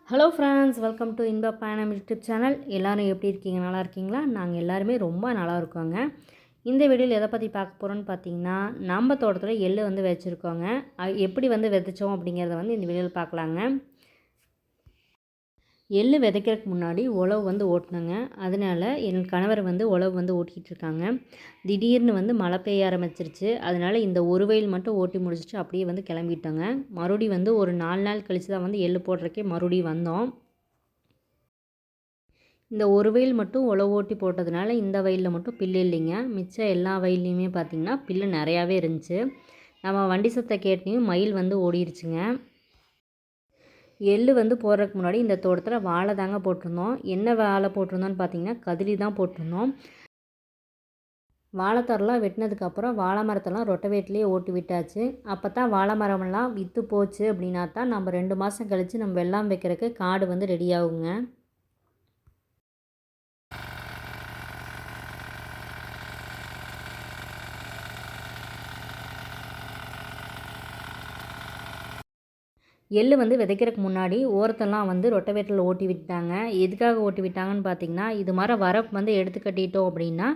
Hello friends, welcome to இன்ப பயணம் YouTube channel. எல்லோரும் எப்படி இருக்கீங்க? நல்லா இருக்கீங்களா? நாங்கள் எல்லாருமே ரொம்ப நல்லா இருக்கோங்க. இந்த வீடியோவில் எதை பற்றி பார்க்க போகிறோன்னு பார்த்தீங்கன்னா, நம்ம தோட்டத்தில் எள்ளு வந்து வச்சுருக்கோங்க. எப்படி வந்து விதைச்சோம் அப்படிங்கிறத வந்து இந்த வீடியோவில் பார்க்கலாங்க. எள்ளு விதைக்கிறதுக்கு முன்னாடி உழவு வந்து ஓட்டினேங்க. அதனால் என் கணவர் வந்து உழவு வந்து ஓட்டிகிட்டு இருக்காங்க. திடீர்னு வந்து மழை பெய்ய ஆரம்பிச்சிருச்சு. அதனால் இந்த ஒரு வயல் மட்டும் ஓட்டி முடிச்சுட்டு அப்படியே வந்து கிளம்பிட்டோங்க. மறுபடியும் வந்து ஒரு 4 நாள் கழித்து தான் வந்து எள்ளு போடுறக்கே மறுபடியும் வந்தோம். இந்த ஒரு வயல் மட்டும் உழவு ஓட்டி போட்டதுனால இந்த வயலில் மட்டும் பில்லு இல்லைங்க. மிச்சம் எல்லா வயல்லையுமே பார்த்திங்கன்னா பில்லு நிறையாவே இருந்துச்சு. நம்ம வண்டி சத்தத்தை கேட்டையும் மயில் வந்து ஓடிடுச்சுங்க. எள்ளு வந்து போடுறதுக்கு முன்னாடி இந்த தோட்டத்தில் வாழை தாங்க போட்டிருந்தோம். என்ன வாழை போட்டிருந்தோன்னு பார்த்தீங்கன்னா கதிரி தான் போட்டிருந்தோம். வாழைத்தாரெலாம் வெட்டினதுக்கப்புறம் வாழை மரத்தெல்லாம் ரொட்டவேட்லேயே ஓட்டி விட்டாச்சு. அப்போ தான் வாழை மரமெல்லாம் விற்று போச்சு அப்படின்னா தான் நம்ம 2 மாதம் கழித்து நம்ம வெள்ளாமை வைக்கிறதுக்கு காடு வந்து ரெடி ஆகுங்க. எள்ளு வந்து விதைக்கிறதுக்கு முன்னாடி ஓரத்தெல்லாம் வந்து ரொட்டவேட்டரில் ஓட்டி விட்டாங்க. எதுக்காக ஓட்டி விட்டாங்கன்னு பார்த்தீங்கன்னா, இது மாதிரி வரப்பு வந்து எடுத்து கட்டிட்டோம் அப்படின்னா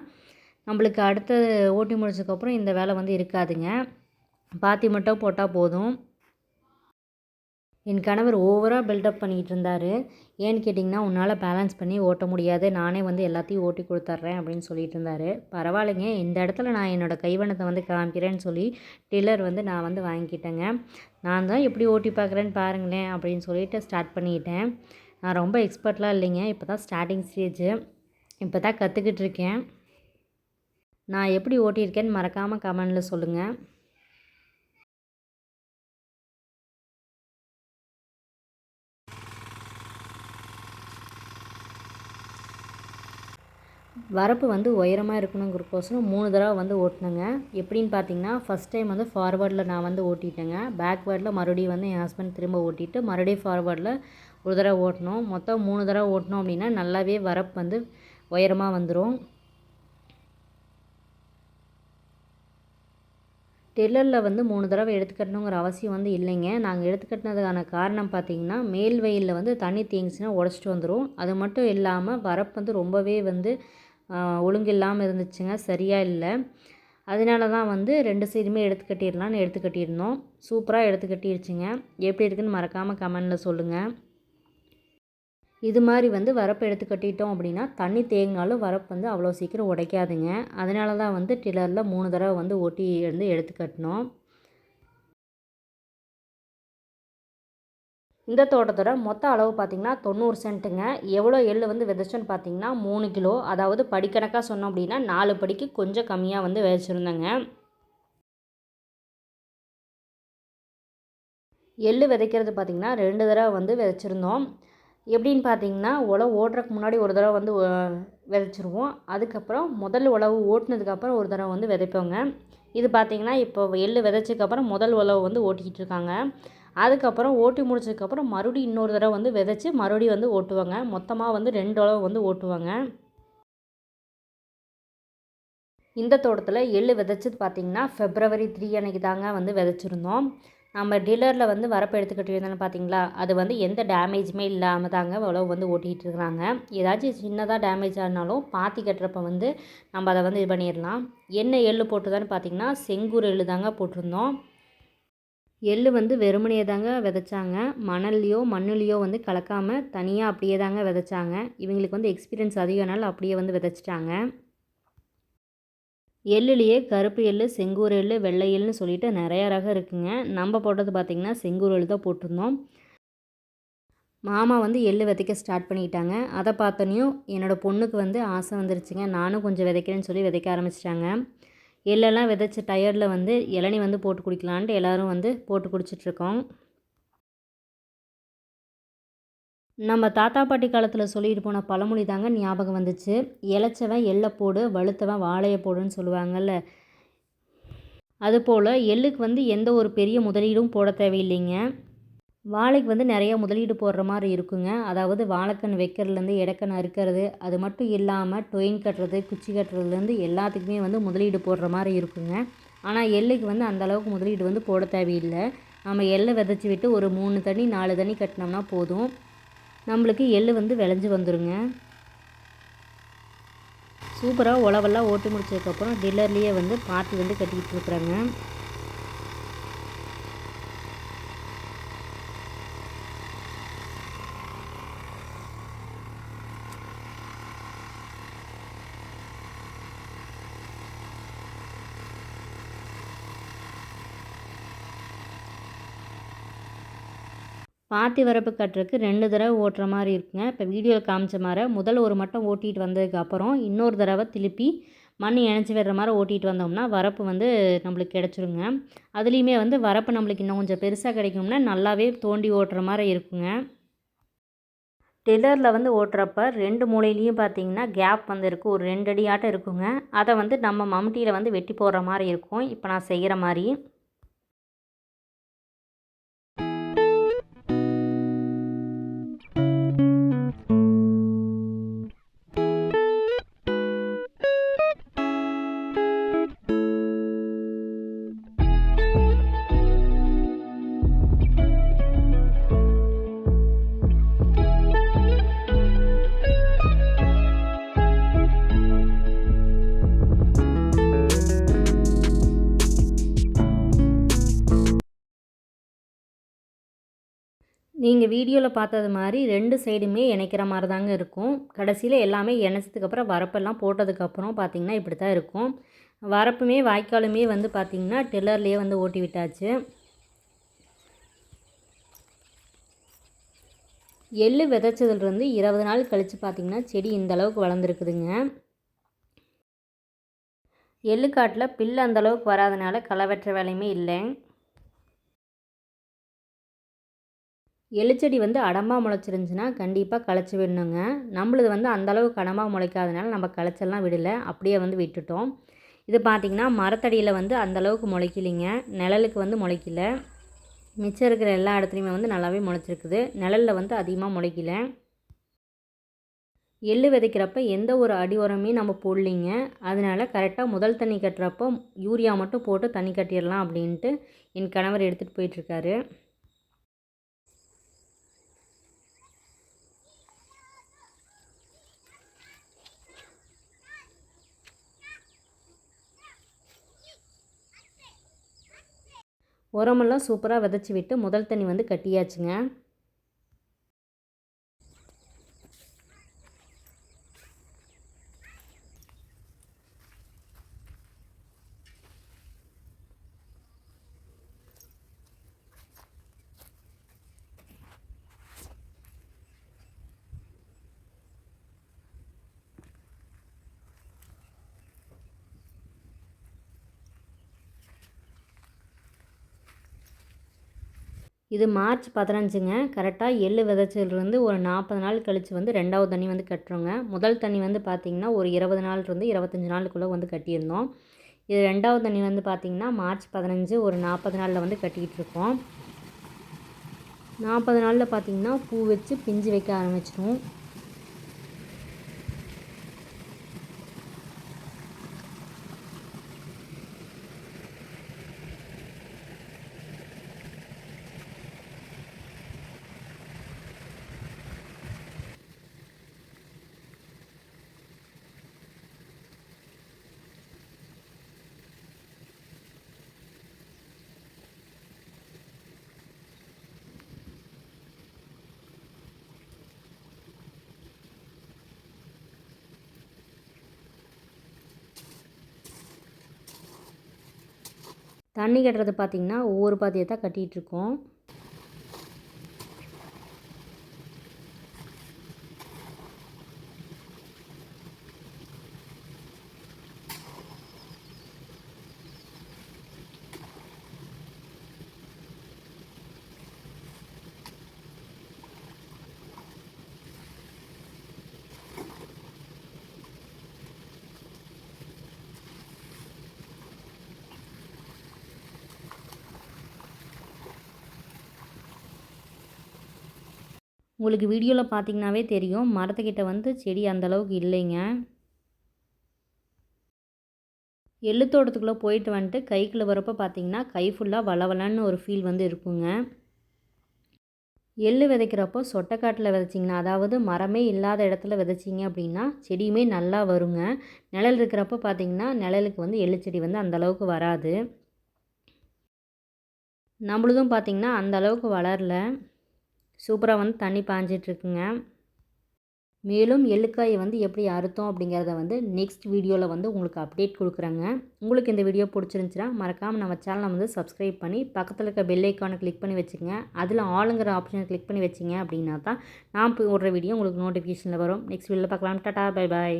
நம்மளுக்கு அடுத்த ஓட்டி முடிச்சதுக்கப்புறம் இந்த வேலை வந்து இருக்காதுங்க. பாத்தி மட்டும் போட்டால் போதும். என் கணவர் ஓவராக பில்டப் பண்ணிகிட்டு இருந்தார். ஏன்னு கேட்டிங்கன்னா, உன்னால் பேலன்ஸ் பண்ணி ஓட்ட முடியாது, நானே வந்து எல்லாத்தையும் ஓட்டி கொடுத்துட்றேன் அப்படின்னு சொல்லிட்டு இருந்தார். பரவாயில்லைங்க, இந்த இடத்துல நான் என்னோடய கைவண்ணத்தை வந்து காமிக்கிறேன்னு சொல்லி டில்லர் வந்து நான் வந்து வாங்கிக்கிட்டேங்க. நான் தான் எப்படி ஓட்டி பார்க்குறேன்னு பாருங்களேன் அப்படின்னு சொல்லிட்டு ஸ்டார்ட் பண்ணிக்கிட்டேன். நான் ரொம்ப எக்ஸ்பர்ட்லாம் இல்லைங்க, இப்போ தான் ஸ்டார்டிங் ஸ்டேஜு, இப்போ தான் கற்றுக்கிட்டு இருக்கேன். நான் எப்படி ஓட்டியிருக்கேன்னு மறக்காமல் கமெண்டில் சொல்லுங்கள். வரப்பு வந்து உயரமாக இருக்கணுங்கிறக்கோசரம் 3 தடவை வந்து ஓட்டினேங்க. எப்படின்னு பார்த்தீங்கன்னா, ஃபஸ்ட் டைம் வந்து ஃபார்வர்டில் நான் வந்து ஓட்டிட்டேங்க. பேக்வேர்டில் மறுபடியும் வந்து என் ஹஸ்பண்ட் திரும்ப ஓட்டிட்டு மறுபடியும் ஃபார்வர்டில் ஒரு தடவை ஓட்டணும். மொத்தம் 3 தடவை ஓட்டினோம் அப்படின்னா நல்லாவே வரப்பு வந்து உயரமாக வந்துடும். டெல்லரில் வந்து 3 தடவை எடுத்துக்கட்டணுங்கிற அவசியம் வந்து இல்லைங்க. நாங்கள் எடுத்துக்கட்டினதுக்கான காரணம் பார்த்திங்கன்னா, மேல் வயலில் வந்து தண்ணி தேங்கிச்சுன்னா உடச்சிட்டு வந்துடும். அது மட்டும் இல்லாமல் வரப்பு வந்து ரொம்பவே வந்து ஒழுங்கு இல்லாமல் இருந்துச்சுங்க, சரியாக இல்லை. அதனால தான் வந்து 2 சைடுமே எடுத்து கட்டிடலான்னு எடுத்து கட்டியிருந்தோம். சூப்பராக எடுத்து கட்டிடுச்சுங்க. எப்படி இருக்குதுன்னு மறக்காமல் கமெண்டில் சொல்லுங்கள். இது மாதிரி வந்து வரப்பு எடுத்து கட்டிட்டோம் அப்படின்னா தண்ணி தேங்கினாலும் வரப்பு வந்து அவ்வளோ சீக்கிரம் உடைக்காதுங்க. அதனால தான் வந்து டில்லரில் 3 தடவை வந்து ஓட்டி வந்து எடுத்து கட்டினோம். இந்த தோட்டத்தோட மொத்த அளவு பார்த்திங்கன்னா 90 சென்ட்டுங்க. எவ்வளோ எள்ளு வந்து விதைச்சோன்னு பார்த்தீங்கன்னா 3 கிலோ. அதாவது படிக்கணக்காக சொன்னோம் அப்படின்னா 4 படிக்கு கொஞ்சம் கம்மியாக வந்து விதைச்சிருந்தேங்க. எள்ளு விதைக்கிறது பார்த்திங்கன்னா 2 தடவை வந்து விதைச்சிருந்தோம். எப்படின்னு பார்த்தீங்கன்னா, உழவு ஓட்டுறதுக்கு முன்னாடி ஒரு தடவை வந்து விதைச்சிருவோம். அதுக்கப்புறம் முதல் உழவு ஓட்டினதுக்கப்புறம் ஒரு தடவை வந்து விதைப்போங்க. இது பார்த்திங்கன்னா, இப்போ எள்ளு விதைச்சதுக்கப்புறம் முதல் உழவு வந்து ஓட்டிக்கிட்டு இருக்காங்க. அதுக்கப்புறம் ஓட்டி முடிச்சதுக்கப்புறம் மறுபடியும் இன்னொரு தடவை வந்து விதைச்சி மறுபடியும் வந்து ஓட்டுவாங்க. மொத்தமாக வந்து 2 உழவு வந்து ஓட்டுவாங்க. இந்த தோட்டத்தில் எள்ளு விதைச்சது பார்த்திங்கன்னா February 3 அன்றைக்கி தாங்க வந்து விதைச்சிருந்தோம். நம்ம டீலரில் வந்து வரப்பு எடுத்துக்கிட்டு இருந்தோன்னு பார்த்தீங்களா, அது வந்து எந்த டேமேஜுமே இல்லாமல் தாங்க உழவு வந்து ஓட்டிகிட்டு இருக்கிறாங்க. ஏதாச்சும் சின்னதாக டேமேஜ் ஆனாலும் பாத்தி கட்டுறப்ப வந்து நம்ம அதை வந்து இது பண்ணிடலாம். என்ன எள்ளு போட்டுதான்னு பார்த்தீங்கன்னா செங்கூர் எள்ளு தாங்க போட்டிருந்தோம். எள்ளு வந்து வெறுமனையே தாங்க விதைச்சாங்க. மணல்லையோ மண்ணுலேயோ வந்து கலக்காமல் தனியாக அப்படியே தாங்க விதைச்சாங்க. இவங்களுக்கு வந்து எக்ஸ்பீரியன்ஸ் அதிகனால அப்படியே வந்து விதைச்சிட்டாங்க. எள்ளுலேயே கருப்பு எள்ளு, செங்கூர் எள்ளு, வெள்ளை எள்ளுன்னு சொல்லிட்டு நிறையா ரகம் இருக்குங்க. நம்ம போட்டது பார்த்திங்கன்னா செங்கூர் எள்ளு தான் போட்டிருந்தோம். மாமா வந்து எள்ளு விதைக்க ஸ்டார்ட் பண்ணிக்கிட்டாங்க. அதை பார்த்தோன்னையும் என்னோடய பொண்ணுக்கு வந்து ஆசை வந்துருச்சுங்க. நானும் கொஞ்சம் விதைக்கிறேன்னு சொல்லி விதைக்க ஆரம்பிச்சிட்டாங்க. எள்ளெல்லாம் விதைச்ச டயரில் வந்து இளநி வந்து போட்டு குடிக்கலான்ட்டு எல்லோரும் வந்து போட்டு குடிச்சிட்ருக்கோம். நம்ம தாத்தா பாட்டி காலத்தில் சொல்லிட்டு போன பழமொழி தாங்க ஞாபகம் வந்துச்சு. இளைச்சவன் எள்ள போடு, வலுத்தவன் வாழைய போடுன்னு சொல்லுவாங்கள்ல. அதுபோல் எள்ளுக்கு வந்து எந்த ஒரு பெரிய முதலீடும் போட தேவையில்லைங்க. வாழைக்கு வந்து நிறைய முதலீடு போடுற மாதிரி இருக்குங்க. அதாவது வாழைக்கன்று வைக்கிறதுலேருந்து இடக்கன்று அறுக்கிறது, அது மட்டும் இல்லாமல் டொயின் கட்டுறது, குச்சி கட்டுறதுலேருந்து எல்லாத்துக்குமே வந்து முதலீடு போடுற மாதிரி இருக்குங்க. ஆனால் எள்ளுக்கு வந்து அந்தளவுக்கு முதலீடு வந்து போட தேவையில்லை. நம்ம எள்ளை விதைச்சி விட்டு ஒரு 3 தண்ணி 4 தண்ணி கட்டினோம்னா போதும், நம்மளுக்கு எள்ளு வந்து விளைஞ்சி வந்துடுங்க. சூப்பராக உழவெல்லாம் ஓட்டி முடிச்சதுக்கப்புறம் டில்லர்லேயே வந்து பாத்தி வந்து கட்டிக்கிட்டு இருக்கிறாங்க. பாத்தி வரப்பு கட்டுறதுக்கு 2 தடவை ஓட்டுற மாதிரி இருக்குங்க. இப்போ வீடியோவில் காமிச்ச மாதிரி முதல் ஒரு மட்டம் ஓட்டிகிட்டு வந்ததுக்கப்புறம் இன்னொரு தடவை திருப்பி மண் இணைச்சி விடுற மாதிரி ஓட்டிகிட்டு வந்தோம்னா வரப்பு வந்து நம்மளுக்கு கிடச்சிருங்க. அதுலேயுமே வந்து வரப்பு நம்மளுக்கு இன்னும் கொஞ்சம் பெருசாக கிடைக்கணும்னா நல்லாவே தோண்டி ஓட்டுற மாதிரி இருக்குங்க. டில்லரில் வந்து ஓட்டுறப்ப 2 மூலையிலையும் பார்த்திங்கன்னா கேப் வந்து இருக்குது, ஒரு 2 அடி ஆட்டம் இருக்குங்க. அதை வந்து நம்ம மம்முட்டியில் வந்து வெட்டி போடுற மாதிரி இருக்கும், இப்போ நான் செய்கிற மாதிரி. நீங்கள் வீடியோவில் பார்த்தது மாதிரி 2 சைடுமே இணைக்கிற மாதிரி தாங்க இருக்கும். கடைசியில் எல்லாமே இணைச்சதுக்கப்புறம் வரப்பெல்லாம் போட்டதுக்கப்புறம் பார்த்திங்கன்னா இப்படி தான் இருக்கும். வரப்புமே வாய்க்காலுமே வந்து பார்த்திங்கன்னா டில்லர்லேயே வந்து ஓட்டி விட்டாச்சு. எள்ளு விதைச்சதுலேருந்து 20 நாள் கழித்து பார்த்திங்கன்னா செடி இந்த அளவுக்கு வளர்ந்துருக்குதுங்க. எள்ளு காட்டில் பில்லு அந்தளவுக்கு வராதனால களை வெட்டுற வேலையுமே இல்லை. எள்ளுச்செடி வந்து அடம்பாக முளைச்சிருந்துச்சின்னா கண்டிப்பாக களைச்சி விடணுங்க. நம்மளது வந்து அந்தளவுக்கு அடம்பாக முளைக்காதனால நம்ம களைச்செல்லாம் விடலை, அப்படியே வந்து விட்டுட்டோம். இது பார்த்திங்கன்னா மரத்தடியில் வந்து அந்தளவுக்கு முளைக்கலிங்க, நிழலுக்கு வந்து முளைக்கல. மிச்சம் இருக்கிற எல்லா இடத்துலையுமே வந்து நல்லாவே முளைச்சிருக்குது, நிழலில் வந்து அதிகமாக முளைக்கல. எள்ளு விதைக்கிறப்ப எந்த ஒரு அடி உரமே நம்ம போடலிங்க. அதனால் கரெக்டாக முதல் தண்ணி கட்டுறப்போ யூரியா மட்டும் போட்டு தண்ணி கட்டிடலாம் அப்படின்ட்டு என் கணவர் எடுத்துகிட்டு போயிட்டுருக்காரு. உரமெல்லாம் சூப்பராக விதைச்சி விட்டு முதல் தண்ணி வந்து கட்டியாச்சுங்க. இது மார்ச் 15ங்க. கரெக்டாக எள்ளு விதைச்சதுலேருந்து ஒரு 40 நாள் கழித்து வந்து 2வது தண்ணி வந்து கட்டுறோங்க. முதல் தண்ணி வந்து பார்த்திங்கன்னா ஒரு 20 நாள்லேருந்து 25 நாளுக்குள்ளே வந்து கட்டியிருந்தோம். இது 2வது தண்ணி வந்து பார்த்திங்கன்னா மார்ச் 15 ஒரு 40 நாளில் வந்து கட்டிக்கிட்டு இருக்கோம். 40 நாளில் பார்த்திங்கன்னா பூ வச்சு பிஞ்சு வைக்க ஆரம்பிச்சிடும். தண்ணி கட்டுறது பார்த்திங்கன்னா ஒவ்வொரு பாத்தியை தான் கட்டிகிட்ருக்கோம். உங்களுக்கு வீடியோவில் பார்த்தீங்கன்னாவே தெரியும், மரத்துக்கிட்ட வந்து செடி அந்தளவுக்கு இல்லைங்க. எள்ளு தோட்டத்துக்குள்ளே போயிட்டு வந்துட்டு கைக்குள்ளே வரப்போ பார்த்தீங்கன்னா கை ஃபுல்லாக வளவலன்னு ஒரு ஃபீல் வந்து இருக்குங்க. எள்ளு விதைக்கிறப்போ சொட்டைக்காட்டில் விதைச்சிங்கன்னா, அதாவது மரமே இல்லாத இடத்துல விதைச்சிங்க அப்படின்னா செடியுமே நல்லா வருங்க. நிழல் இருக்கிறப்போ பார்த்தீங்கன்னா நிழலுக்கு வந்து எள்ளு செடி வந்து அந்தளவுக்கு வராது. நம்மளுதும் பார்த்திங்கன்னா அந்தளவுக்கு வளரல. சூப்பராக வந்து தண்ணி பாய்ஞ்சிட்ருக்குங்க. மேலும் எள்ளுக்காயை வந்து எப்படி அறுத்தோம் அப்படிங்கிறத வந்து நெக்ஸ்ட் வீடியோவில் வந்து உங்களுக்கு அப்டேட் கொடுக்குறேங்க. உங்களுக்கு இந்த வீடியோ பிடிச்சிருந்துச்சின்னா மறக்காமல் நம்ம சேனலை வந்து சப்ஸ்கிரைப் பண்ணி பக்கத்தில் இருக்க பெல் ஐக்கானை கிளிக் பண்ணி வச்சுக்கோங்க. அதில் ஆளுங்கிற ஆப்ஷனை கிளிக் பண்ணி வச்சிங்க அப்படின்னா தான் நான் போடுற வீடியோ உங்களுக்கு நோட்டிஃபிகேஷனில் வரும். நெக்ஸ்ட் வீடியோவில் பார்க்கலாம். Tata, bye bye.